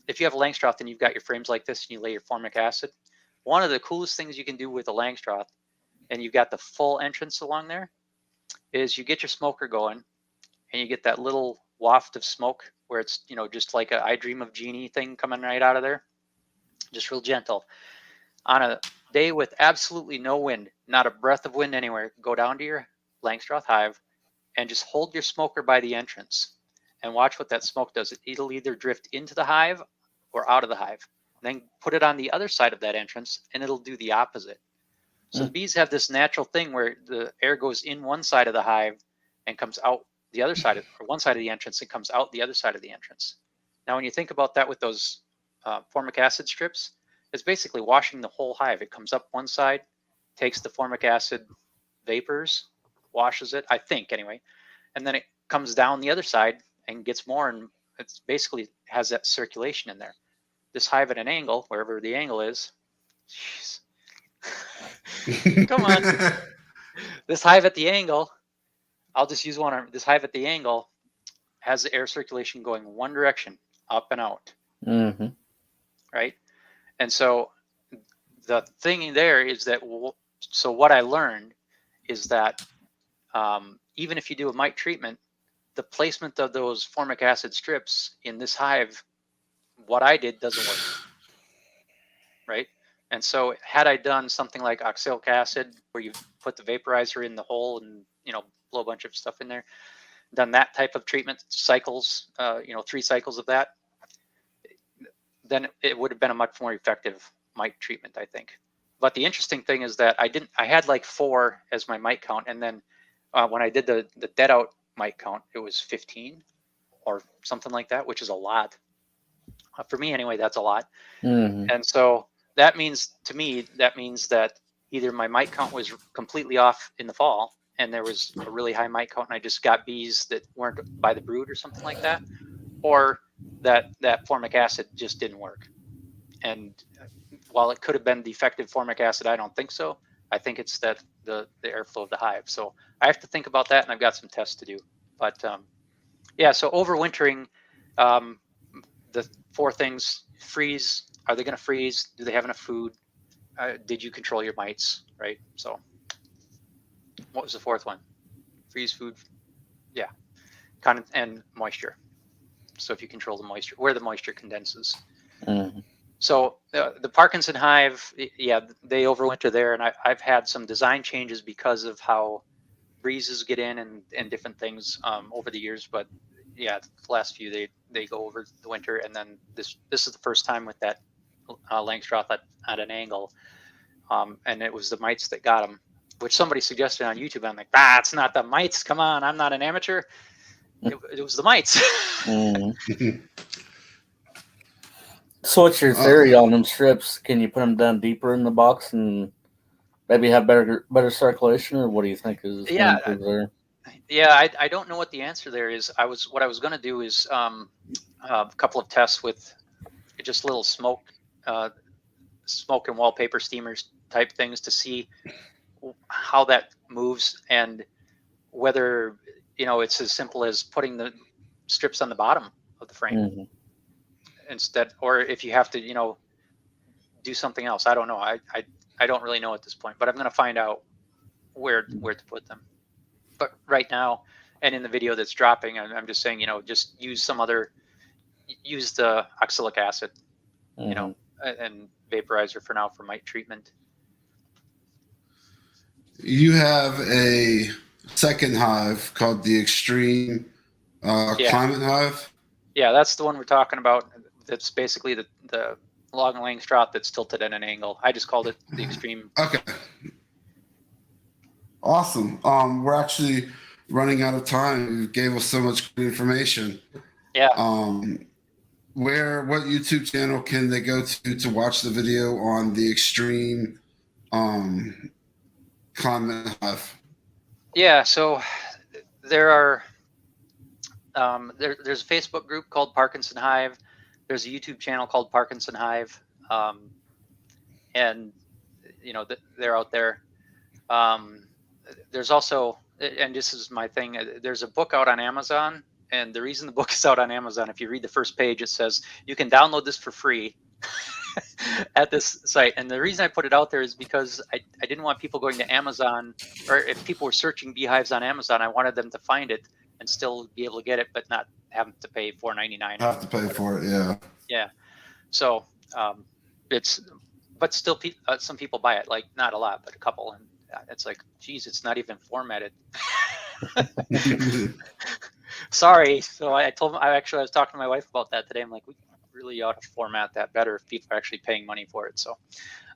If you have a Langstroth and you've got your frames like this and you lay your formic acid, one of the coolest things you can do with a Langstroth, and you've got the full entrance along there, is you get your smoker going and you get that little waft of smoke where it's, just like a I Dream of Jeannie thing coming right out of there, just real gentle. On a day with absolutely no wind, not a breath of wind anywhere, go down to your Langstroth hive and just hold your smoker by the entrance and watch what that smoke does. It'll either drift into the hive or out of the hive. Then put it on the other side of that entrance and it'll do the opposite. So the bees have this natural thing where the air goes in one side of the hive and comes out the other side, or one side of the entrance and comes out the other side of the entrance. Now, when you think about that with those formic acid strips, it's basically washing the whole hive. It comes up one side, takes the formic acid vapors, washes it, I think anyway, and then it comes down the other side and gets more, and it's basically has that circulation in there. This hive at an angle, wherever the angle is, jeez. Come on. This hive at the angle, I'll just use one arm. This hive at the angle has the air circulation going one direction, up and out. Mm-hmm. Right? And so the thing there is that, so what I learned is that even if you do a mite treatment, the placement of those formic acid strips in this hive, what I did doesn't work. Right? And so had I done something like oxalic acid, where you put the vaporizer in the hole and, blow a bunch of stuff in there, done that type of treatment cycles, 3 cycles of that, then it would have been a much more effective mite treatment, I think. But the interesting thing is that I had like 4 as my mite count. And then when I did the dead out mite count, it was 15 or something like that, which is a lot. For me anyway, that's a lot. Mm-hmm. And so that means, to me, that either my mite count was completely off in the fall and there was a really high mite count and I just got bees that weren't by the brood or something like that, or that formic acid just didn't work. And while it could have been defective formic acid, I don't think so. I think it's that the airflow of the hive. So I have to think about that, and I've got some tests to do. But yeah, so overwintering, the 4 things: freeze. Are they going to freeze? Do they have enough food? Did you control your mites? Right. So what was the 4th one? Freeze, food. Yeah. And moisture. So if you control the moisture, where the moisture condenses. Mm-hmm. So the Parkinson Hive, yeah, they overwinter there, and I've had some design changes because of how breezes get in and different things over the years. But yeah, the last few they go over the winter, and then this is the first time with that Langstroth at an angle, and it was the mites that got them, which somebody suggested on YouTube. I'm like, it's not the mites. Come on, I'm not an amateur. It was the mites. Mm-hmm. So what's your theory on them strips? Can you put them down deeper in the box and maybe have better circulation, or what do you think is Yeah, there? Yeah, I don't know what the answer there is. What I was going to do is a couple of tests with just little smoke and wallpaper steamers type things to see how that moves and whether it's as simple as putting the strips on the bottom of the frame. Mm-hmm. Instead, or if you have to do something else. I don't know. I don't really know at this point, but I'm going to find out where to put them. But right now, and in the video that's dropping, I'm just saying, just use the oxalic acid you know, and vaporizer for now for mite treatment. You have a second hive called the Extreme Yeah. Climate Hive. Yeah, that's the one we're talking about. That's basically the long Langstroth that's tilted at an angle. I just called it the Extreme. Okay. Awesome. We're actually running out of time. You gave us so much good information. Yeah. What YouTube channel can they go to watch the video on the Extreme Climate Hive? Yeah, so there are there's a Facebook group called Parkinson Hive. There's a YouTube channel called Parkinson Hive, and you know they're out there. There's also, and this is my thing. There's a book out on Amazon, and the reason the book is out on Amazon, if you read the first page, it says you can download this for free at this site. And the reason I put it out there is because I didn't want people going to Amazon, or if people were searching beehives on Amazon, I wanted them to find it and still be able to get it, but not having to pay $4.99. Have to pay for it, yeah. Yeah. So but still, some people buy it, like not a lot, but a couple, and it's like, geez, it's not even formatted. Sorry. So I told him, I was talking to my wife about that today. I'm like, we really ought to format that better if people are actually paying money for it. So,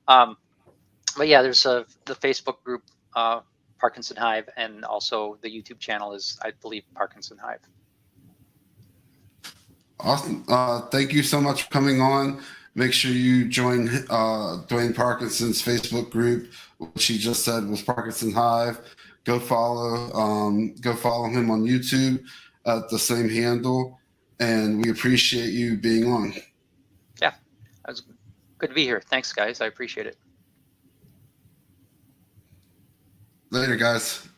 but yeah, there's the Facebook group, Parkinson Hive, and also the YouTube channel is, I believe, Parkinson Hive. Awesome. Thank you so much for coming on. Make sure you join Dwayne Parkinson's Facebook group, which he just said was Parkinson Hive. Go follow him on YouTube at the same handle, and we appreciate you being on. Yeah, it was good to be here. Thanks, guys. I appreciate it. Later, guys.